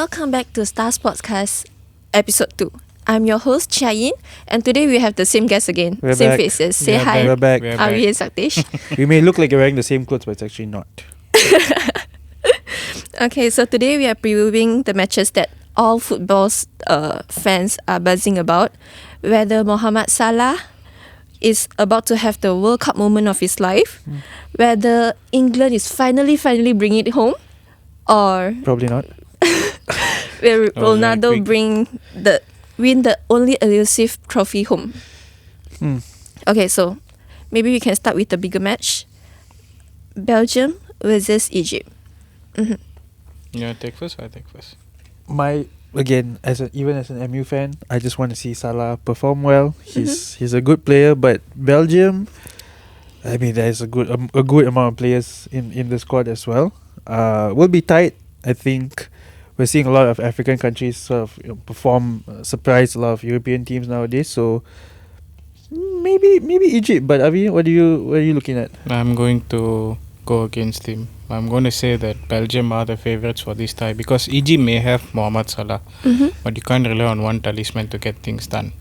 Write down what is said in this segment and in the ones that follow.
Welcome back to Star Sportcast episode 2. I'm your host Chia Yin, and today we have the same guests again. We're same back. faces. Say We're hi. back. We're back. We're Avi back. and Saktesh. We may look like you're wearing the same clothes, but it's actually not. Okay, so today we are previewing the matches that all football fans are buzzing about. Whether Mohamed Salah is about to have the World Cup moment of his life, whether England is finally bringing it home, or Probably not. will Oh, very Ronaldo quick. win the only elusive trophy home. Okay, so maybe we can start with the bigger match. Belgium versus Egypt. Yeah, take first. I take first. Again, even as an MU fan, I just want to see Salah perform well. He's a good player, but Belgium, I mean, there's a good amount of players in the squad as well. Will be tight. I think we're seeing a lot of African countries sort of perform, surprise a lot of European teams nowadays. So maybe Egypt. But Avi, what are you looking at? I'm going to go against him. I'm going to say that Belgium are the favourites for this tie because Egypt may have Mohamed Salah, but you can't rely on one talisman to get things done,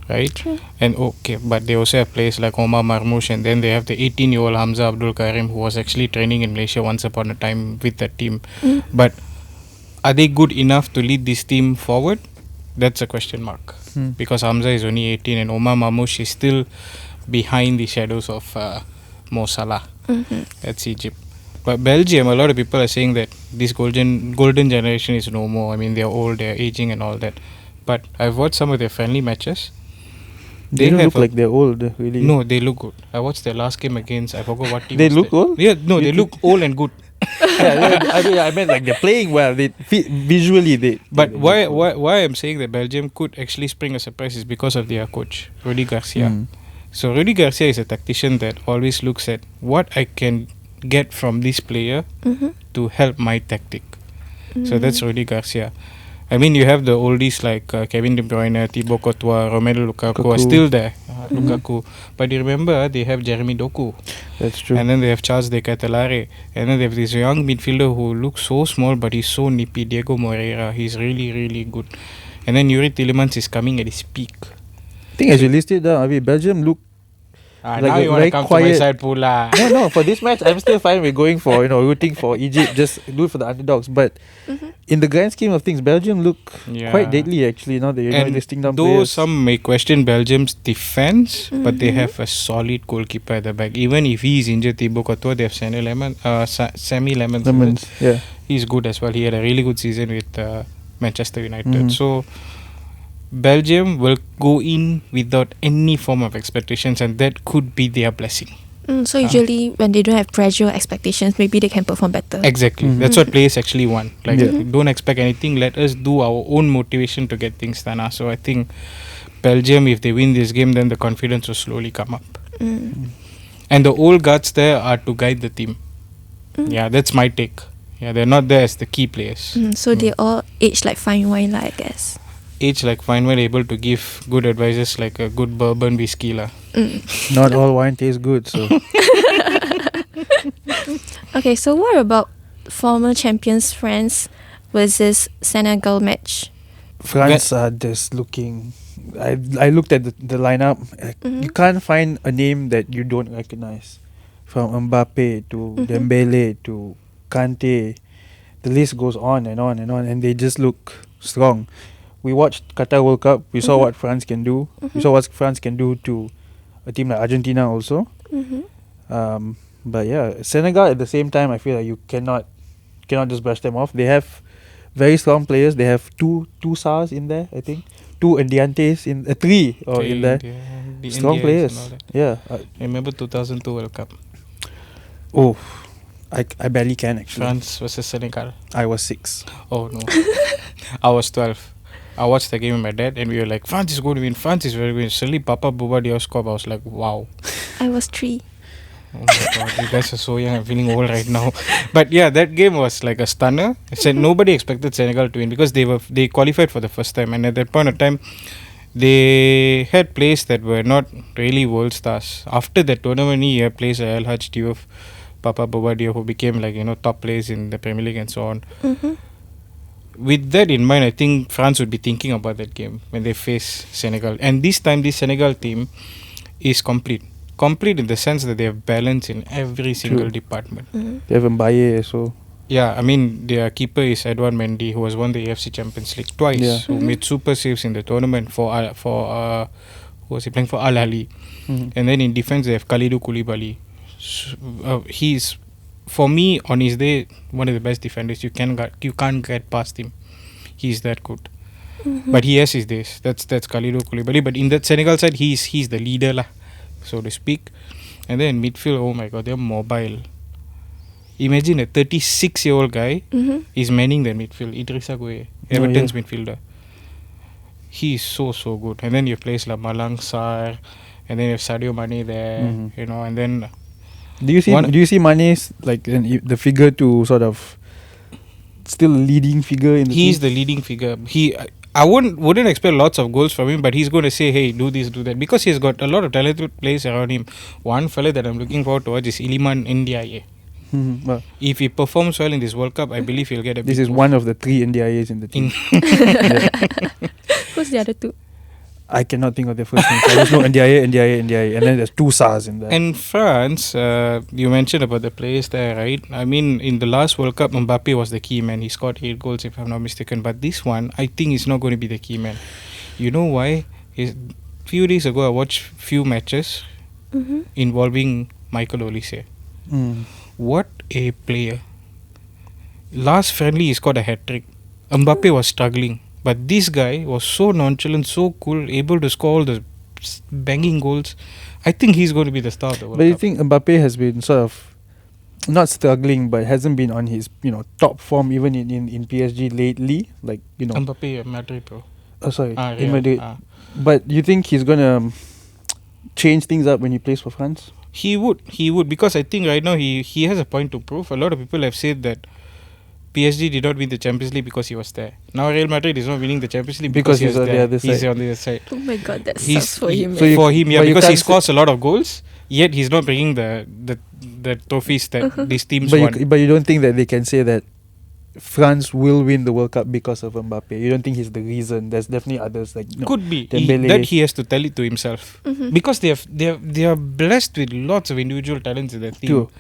right? True. And but they also have players like Omar Marmoush, and then they have the 18-year-old Hamza Abdul Karim who was actually training in Malaysia once upon a time with that team. But are they good enough to lead this team forward? That's a question mark. Because Hamza is only 18 and Omar Marmoush is still behind the shadows of Mo Salah. That's Egypt. But Belgium, a lot of people are saying that this golden generation is no more. I mean, they're old, they're aging and all that. But I've watched some of their friendly matches. They don't have look like they're old, really. No, they look good. I watched their last game against, I forgot what team. They was look that. old? Yeah, no, You they look old and good. I meant like they're playing well. Visually they. But they why look why I'm saying that Belgium could actually spring a surprise is because of their coach, Rudy Garcia. Mm. So Rudy Garcia is a tactician that always looks at what I can get from this player to help my tactic. So that's Rudy Garcia. I mean, you have the oldies like Kevin De Bruyne, Thibaut Courtois, Romelu Lukaku are still there. Lukaku. But you remember, they have Jeremy Doku. That's true. And then they have Charles De Ketelare. And then they have this young midfielder who looks so small but he's so nippy, Diego Moreira. He's really good. And then Yuri Tillemans is coming at his peak. I think as you listed down, Avi, Belgium look. Like now a you want to very come to my quiet- side, Pula. No, for this match, I'm still fine with going for, rooting for Egypt, just do it for the underdogs. But in the grand scheme of things, Belgium look quite deadly actually, now that you're And listing down though players. some may question Belgium's defense, but they have a solid goalkeeper at the back. Even if he is injured, Thibaut Courtois, they have Sammy Lemons. Lemons, yeah. He's good as well. He had a really good season with Manchester United. So Belgium will go in without any form of expectations, and that could be their blessing. So usually when they don't have pressure or expectations, maybe they can perform better. Exactly. That's what players actually want. Like, Yeah. don't expect anything. Let us do our own motivation to get things done. So I think Belgium, if they win this game, then the confidence will slowly come up. And the old guards there are to guide the team. Yeah, that's my take. Yeah, they're not there as the key players. So they all age like fine wine, I guess. Age like fine wine, able to give good advices like a good bourbon whiskey lah. Not all wine tastes good, so. Okay, so what about former champions France versus Senegal match? France are just looking. I looked at the lineup. You can't find a name that you don't recognize. From Mbappe to Dembele to Kante, the list goes on and on and on, and they just look strong. We watched Qatar World Cup. We saw what France can do. We saw what France can do to a team like Argentina also. But yeah, Senegal at the same time, I feel like you cannot just brush them off. They have very strong players. They have two Sars in there, I think. 2 Ndiantes in 3 or in there. The Strong Indians and players. all that. Yeah. Remember 2002 World Cup? Oh, I barely can actually. France versus Senegal. I was 6. Oh no. I was 12. I watched the game with my dad and we were like, France is going to win, France is very good. Suddenly Papa Boubadia scored. I was like, wow. I was 3. Oh my god, you guys are so young. I'm feeling old right now. But yeah, that game was like a stunner. Nobody expected Senegal to win because they qualified for the first time, and at that point of time they had players that were not really world stars. After that tournament, he had players like El Hadj Diouf, Papa Boubadia, who became like top players in the Premier League and so on. with that in mind, I think France would be thinking about that game when they face Senegal. And this time, this Senegal team is complete. Complete in the sense that they have balance in every single department. They have Mbaye, so Yeah, I mean, their keeper is Edouard Mendy, who has won the AFC Champions League twice, who made super saves in the tournament for who was he playing for Al Ahly. And then in defense, they have Kalidou Koulibaly. He's, for me, on his day, one of the best defenders. You can't get past him. He's that good. But he has his days. That's Kalidou Koulibaly. But in that Senegal side, he's the leader lah, so to speak. And then midfield, oh my god, they're mobile. Imagine a 36-year-old guy is manning the midfield. Idrissa Gueye, Everton's midfielder. He is so good. And then you have players like Malang Sarr, and then you have Sadio Mane there, you know. And then do you see Mane's like the figure to sort of still leading figure in the he's team? the leading figure. I wouldn't expect lots of goals from him, but he's going to say, hey, do this, do that, because he's got a lot of talented players around him. One fella that I'm looking forward to watch is Iliman Ndiaye. Well, If he performs well in this World Cup, I believe he'll get a this big is one of the 3 NDIAs in the team. Who's the other two? I cannot think of their first names. I just know NDIA, and then there's 2 SARs in there. And France, you mentioned about the players there, right? I mean, in the last World Cup, Mbappe was the key man. He scored 8 goals, if I'm not mistaken. But this one, I think he's not going to be the key man. You know why? Few days ago, I watched few matches involving Michael Olise. What a player. Last friendly, he scored a hat-trick. Mbappe was struggling. But this guy was so nonchalant, so cool, able to score all the banging goals. I think he's going to be the star of the World But Cup. you think Mbappe has been sort of not struggling, but hasn't been on his top form even in PSG lately? Like, Mbappe, Madrid, bro. Oh, sorry, Real. in Madrid. But you think he's gonna change things up when he plays for France? He would, because I think right now he has a point to prove. A lot of people have said that PSG did not win the Champions League because he was there. Now Real Madrid is not winning the Champions League because he's on the other side. He's on the other side. Oh my god, that sucks for him. So For him, yeah, but you because he can't scores a lot of goals, yet he's not bringing the trophies that these teams won. But you don't think that they can say that France will win the World Cup because of Mbappe? You don't think he's the reason? There's definitely others like Could be Dembele. that he has to tell it to himself, because they are blessed with lots of individual talents in the team. True.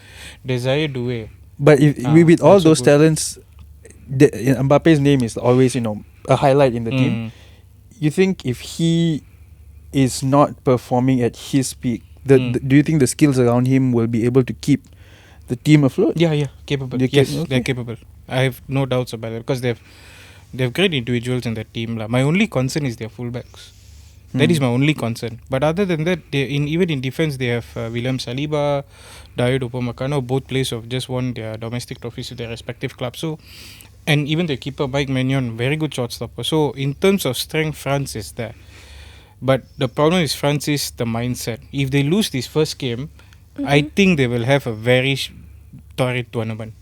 Desire Doué. But with all also those good. talents, Mbappe's name is always a highlight in the team. You think if he is not performing at his peak, do you think the skills around him will be able to keep the team afloat? Yeah, capable. They're Yes, okay. they're capable. I have no doubts about it, because they have great individuals in the team lah. My only concern is their fullbacks. That is my only concern. But other than that, even in defense, they have William Saliba, Dayo Upamecano, both players have just won their domestic trophies with their respective clubs. So, and even the keeper Mike Maignan, very good shot stopper. So in terms of strength, France is there. But the problem is France is the mindset. If they lose this first game, I think they will have a very torrid tournament.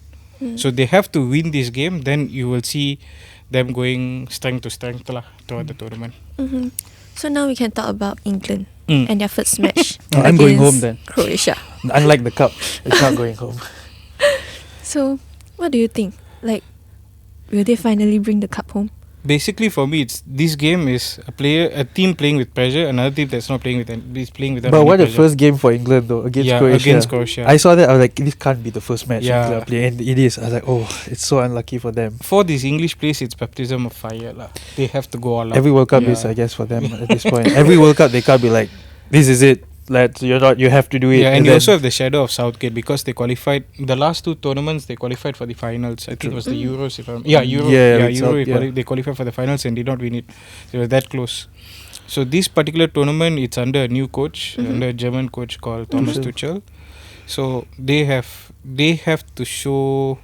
So they have to win this game, then you will see them going strength to strength lah throughout the tournament. So now we can talk about England and their first match. No, I'm going home against then. Croatia. Unlike the cup, it's not going home. So, what do you think? Like, will they finally bring the cup home? Basically, for me, this game is a team playing with pressure, another team that's not playing with is playing without But any what a pressure. first game for England though, against Croatia. I saw that, I was like, this can't be the first match England play, and it is. I was like, oh, it's so unlucky for them. For these English players, it's baptism of fire lah. They have to go all out. Every World Cup is, I guess, for them at this point. Every World Cup they can't be like, this is it, lads. You have to do it. Yeah, and you also have the shadow of Southgate, because they qualified the last 2 tournaments. They qualified for the finals. I think it was the Euros. They qualified for the finals and did not win it. They were that close. So this particular tournament, it's under a new coach, under a German coach called Thomas Tuchel. So they have to show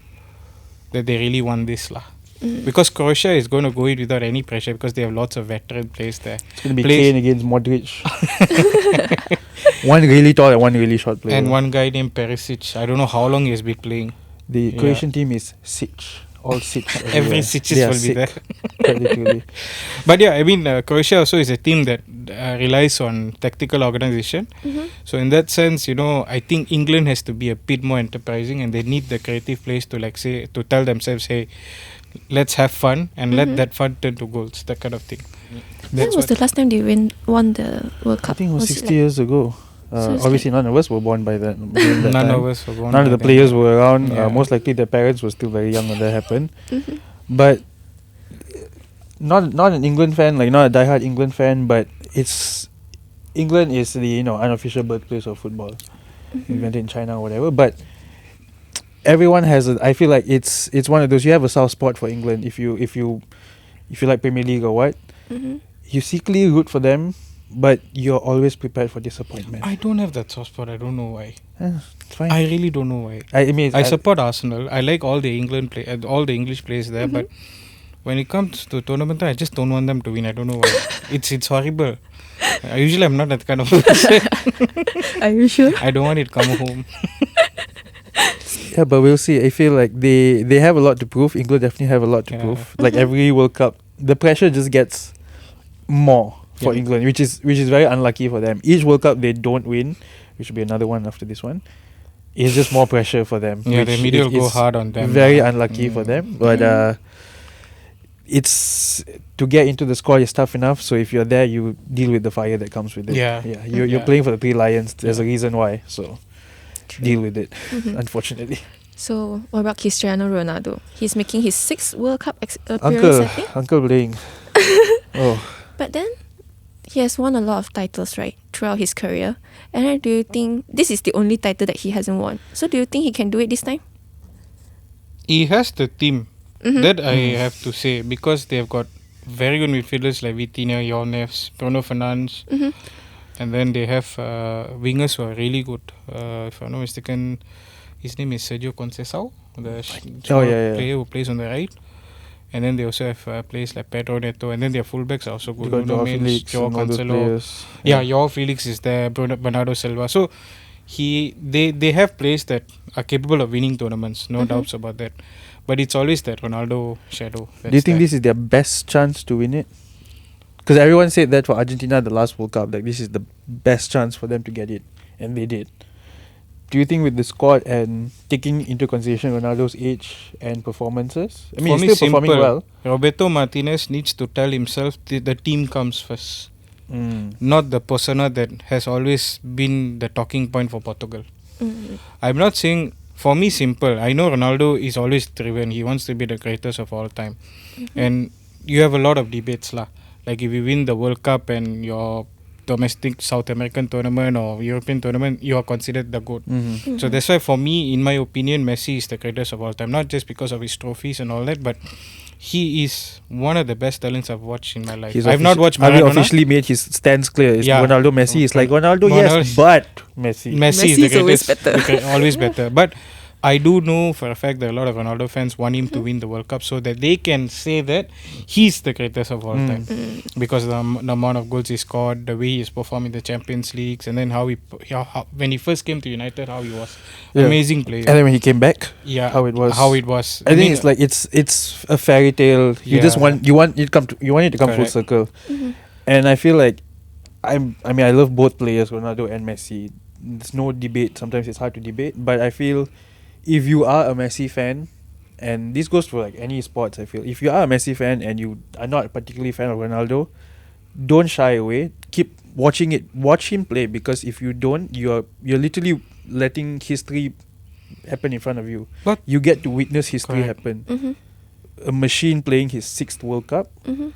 that they really won this lah. Because Croatia is going to go in without any pressure, because they have lots of veteran players there. It's going to be Kane against Modric. One really tall and one really short player. And one guy named Perisic. I don't know how long he has been playing. The Croatian team is Sic. All Sic. Every Sitches will be there. Literally. But yeah, I mean, Croatia also is a team that relies on tactical organisation. So in that sense, I think England has to be a bit more enterprising, and they need the creative players to to tell themselves, hey, let's have fun and let that fun turn to goals, that kind of thing. When was the last time they won the World I Cup? think it was 60 years ago. So it's Obviously, none of us were born by that. during that None time. of us were born None of by the then. players were around. Yeah. Most likely, their parents were still very young when that happened. Mhm. But not an England fan, like not a diehard England fan, but it's England is the unofficial birthplace of football, invented in China or whatever. But everyone has I feel like it's one of those, you have a soft spot for England if you like Premier League or what. Mhm. You secretly root for them, but you're always prepared for disappointment. I don't have that soft spot. I don't know why. It's fine. I really don't know why. I mean, I support Arsenal. I like all the all the English players there, but when it comes to tournament, I just don't want them to win. I don't know why. It's horrible. Usually, I'm not that kind of person. Are you sure? I don't want it come home. Yeah, but we'll see. I feel like they have a lot to prove. England definitely have a lot to Yeah. prove. Like every World Cup, the pressure just gets more for Yeah. England, which is very unlucky for them. Each World Cup they don't win, which will be another one after this one. It's just more pressure for them. Yeah, the which media will go is hard on them. Very unlucky for them, but it's to get into the squad is tough enough. So if you're there, you deal with the fire that comes with it. Yeah. You're Yeah. playing for the Three Lions. There's a Yeah. reason why. So deal with it. Unfortunately, So, what about Cristiano Ronaldo? He's making his 6th World Cup appearance, I think. Uncle playing. Oh. But then, he has won a lot of titles, right, throughout his career. And then do you think this is the only title that he hasn't won? So, do you think he can do it this time? He has the team. Mhm. That I have to say, because they have got very good midfielders like Vitinha, Jornefs, Bruno Fernandes, Mhm. and then they have wingers who are really good. If I'm not mistaken, his name is Sergio Conceição, the small yeah. player who plays on the right. And then they also have players like Pedro Neto, and then their fullbacks are also good. They got Nuno Joao Mendes, Felix Joao and all those Cancelo. players. Yeah, Joao Felix is there, Bernardo Silva. So they have players that are capable of winning tournaments, no doubts about that. But it's always that Ronaldo shadow. Do you think this is their best chance to win it? Because everyone said that for Argentina the last World Cup, like this is the best chance for them to get it, and they did. Do you think with the squad and taking into consideration Ronaldo's age and performances, I mean, For me, he's still performing simple. well. Roberto Martinez needs to tell himself the team comes first, Mm. not the persona that has always been the talking point for Portugal. Mm. I'm not saying, for me, simple. I know Ronaldo is always driven. He wants to be the greatest of all time. And you have a lot of debates lah. Like if you win the World Cup and your domestic South American tournament or European tournament, you are considered the GOAT. Mm-hmm. So that's why for me, in my opinion, Messi is the greatest of all time. Not just because of his trophies and all that, but he is one of the best talents I've watched in my life. I've not watched Have Maradona. officially made his stance clear. It's Yeah. Ronaldo, Messi. It's like Ronaldo, yes, but Messi. Messi is Messi the is always greatest. better. Always better. But I do know for a fact that a lot of Ronaldo fans want him to win the World Cup so that they can say that he's the greatest of all time. Because the amount of goals he scored, the way he's performed in the Champions Leagues, and then how when he first came to United, how he was Yeah. amazing player. And then when he came back, Yeah, how it was. I I think mean, it's like it's a fairy tale. You just Yeah. want it to come full Correct. circle. And I feel like I love both players, Ronaldo and Messi. There's no debate. Sometimes it's hard to debate, but I feel if you are a Messi fan, and this goes for like any sports, I feel if you are a Messi fan and you are not particularly fan of Ronaldo, don't shy away. Keep watching it. Watch him play, because if you don't, you're literally letting history happen in front of you. But You get to witness history Correct. happen. Mhm. A machine playing his 6th World Cup. Mhm.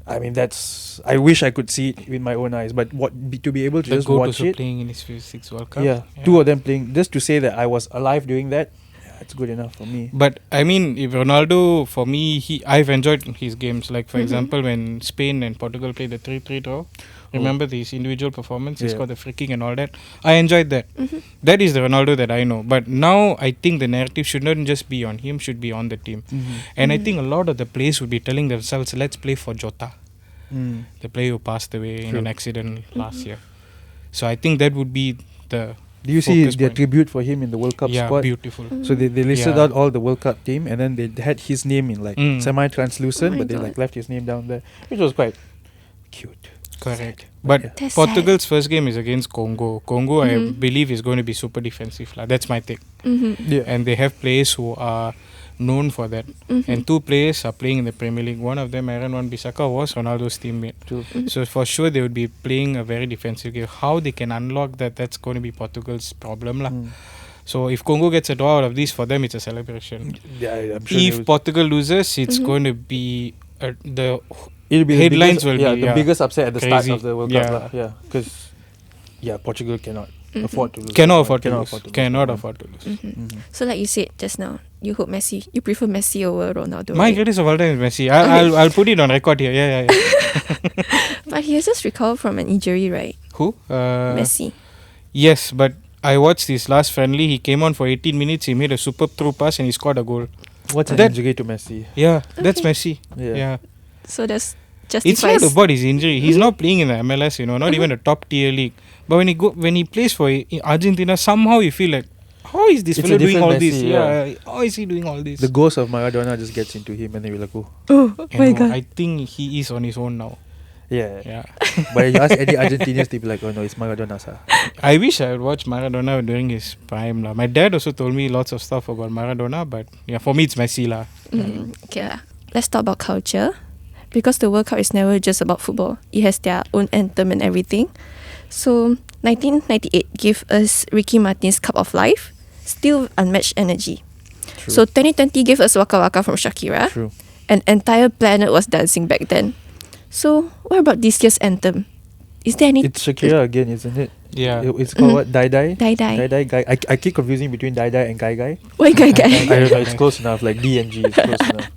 I mean, I wish I could see it with my own eyes, but to be able to the just GOAT watch also it, playing in his 6th World Cup. yeah, two of them playing, just to say that I was alive doing that, it's good enough for me. But I mean, if Ronaldo, for me, I've enjoyed his games. Like for example, when Spain and Portugal played the 3-3 draw, remember his individual performance? He Yeah. scored the free kick and all that. I enjoyed that. Mhm. That is the Ronaldo that I know. But now I think the narrative should not just be on him, should be on the team. And I think a lot of the players would be telling themselves, let's play for Jota, the player who passed away in True. an accident last year. So I think that would be the Do you see focus their point. tribute for him in the World Cup Yeah, squad? beautiful. So they listed Yeah. out all the World Cup team, and then they had his name in like semi-translucent, Oh my but they God. like left his name down there, which was quite cute. Correct. Sad. But yeah. That's Portugal's first game is against Congo. Congo, I Mhm. believe, is going to be super defensive. That's my take. Mhm. Yeah. And they have players who are known for that. And two players are playing in the Premier League. One of them, Aaron Wan-Bissaka, was Ronaldo's teammate. True. So for sure they would be playing a very defensive game. How they can unlock that, that's going to be Portugal's problem lah. So if Congo gets a draw out of this, for them it's a celebration. Yeah, I'm sure If Portugal loses, it's going to be the it'll be headlines the biggest, will be the biggest upset at the start crazy. of the World Cup lah. Yeah, because Portugal cannot afford to lose. Cannot afford to lose. lose. Cannot afford to lose. So like you said just now, you hope Messi. You prefer Messi over Ronaldo. My right? greatest of all time is Messi. I'll put it on record here. Yeah. But he has just recovered from an injury, right? Who? Messi. Yes, but I watched his last friendly. He came on for 18 minutes. He made a superb through pass and he scored a goal. What's an That- injury to Messi? Yeah, that's Messi. Yeah. Yeah. So that's It's justifies. not about his injury. He's not playing in the MLS, not even a top tier league. But when he plays for Argentina, somehow you feel like, how is this It's fellow a doing different all this? Messi, Yeah. How is he doing all this? The ghost of Maradona just gets into him and then you're like, oh. Oh my No, god. I think he is on his own now. Yeah. Yeah. But you ask any Argentinians, they'll be like, oh no, it's Maradona, sir. I wish I would watch Maradona during his prime lah. My dad also told me lots of stuff about Maradona, but yeah, for me it's Messi lah. Okay lah. Let's talk about culture. Because the World Cup is never just about football. It has their own anthem and everything. So 1998 gave us Ricky Martin's Cup of Life. Still unmatched energy. True. So 2020 gave us Waka Waka from Shakira. True. An entire planet was dancing back then. So what about this year's anthem? Is there any... It's Shakira again, isn't it? Yeah. It's called what? Dai Dai? Dai Dai. Dai Dai Guy. I keep confusing between Dai Dai and Gai Gai. Why guy I guy? don't know, it's close enough. Like D and G is close enough.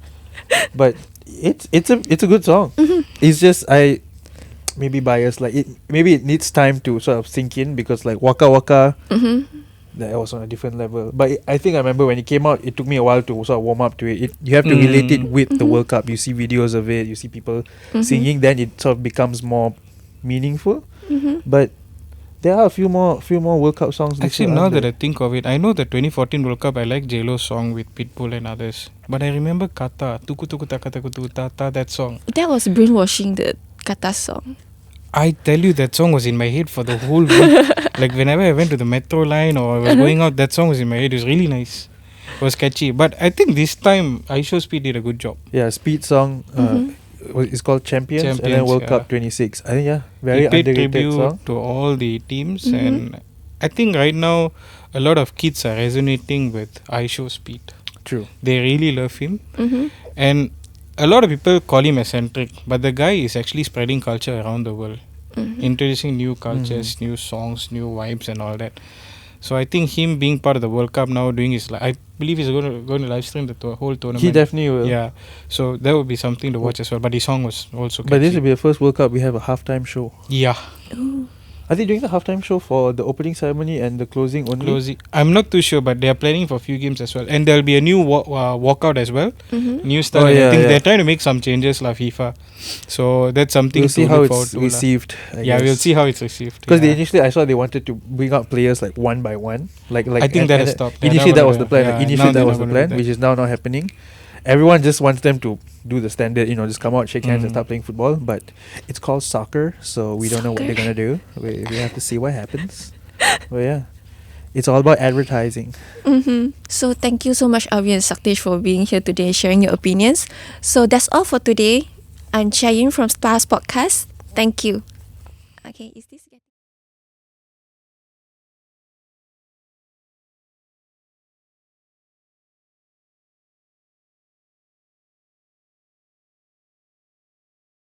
But it's a good song. It's just I maybe biased. Like maybe it needs time to sort of sink in because like Waka Waka that was on a different level. But I think I remember when it came out, it took me a while to sort of warm up to it. You have to relate it with the World Cup. You see videos of it, you see people singing, then it sort of becomes more meaningful. But there are a few more World Cup songs. Actually, now that I think of it, I know the 2014 World Cup, I like J-Lo's song with Pitbull and others. But I remember Kata, Tuku Tuku Taka Taku Tu Tata, that song. That was brainwashing, the Kata song. I tell you, that song was in my head for the whole week. Like whenever I went to the metro line or I was going out, that song was in my head. It was really nice. It was catchy. But I think this time, Aisho Speed did a good job. Yeah, Speed song. It's called Champions, and then World Cup 26. I think very He paid underrated tribute song. to all the teams, and I think right now a lot of kids are resonating with Aisho Speed. True. They really love him, and a lot of people call him eccentric, but the guy is actually spreading culture around the world, introducing new cultures, new songs, new vibes, and all that. So I think him being part of the World Cup now, doing his, I believe he's going to live stream the whole tournament. He definitely will. Yeah, so that would be something to watch as well. But his song was also. But this catchy. will be the first World Cup we have a halftime show. Yeah. Are they doing the halftime show for the opening ceremony and the closing only? I'm not too sure, but they are planning for a few games as well, and there will be a new walkout as well, new style. Oh, and yeah, I think yeah. they're trying to make some changes, la FIFA. So that's something We'll to see how look forward it's to. received. Yeah, we'll see how it's received. Because yeah. initially I saw they wanted to bring out players like one by one. Like I think that has stopped. They're Initially not that was gonna- the plan. yeah, Like, now initially that they're was not the gonna do plan, that. which is now not happening. Everyone just wants them to do the standard, just come out, shake hands and start playing football. But it's called soccer, so we don't know what they're gonna do. We have to see what happens. But yeah, it's all about advertising. So thank you so much, Avi and Saktesh, for being here today, sharing your opinions. So that's all for today. I'm Chia Yin from Sportcast. Thank you. Okay, is this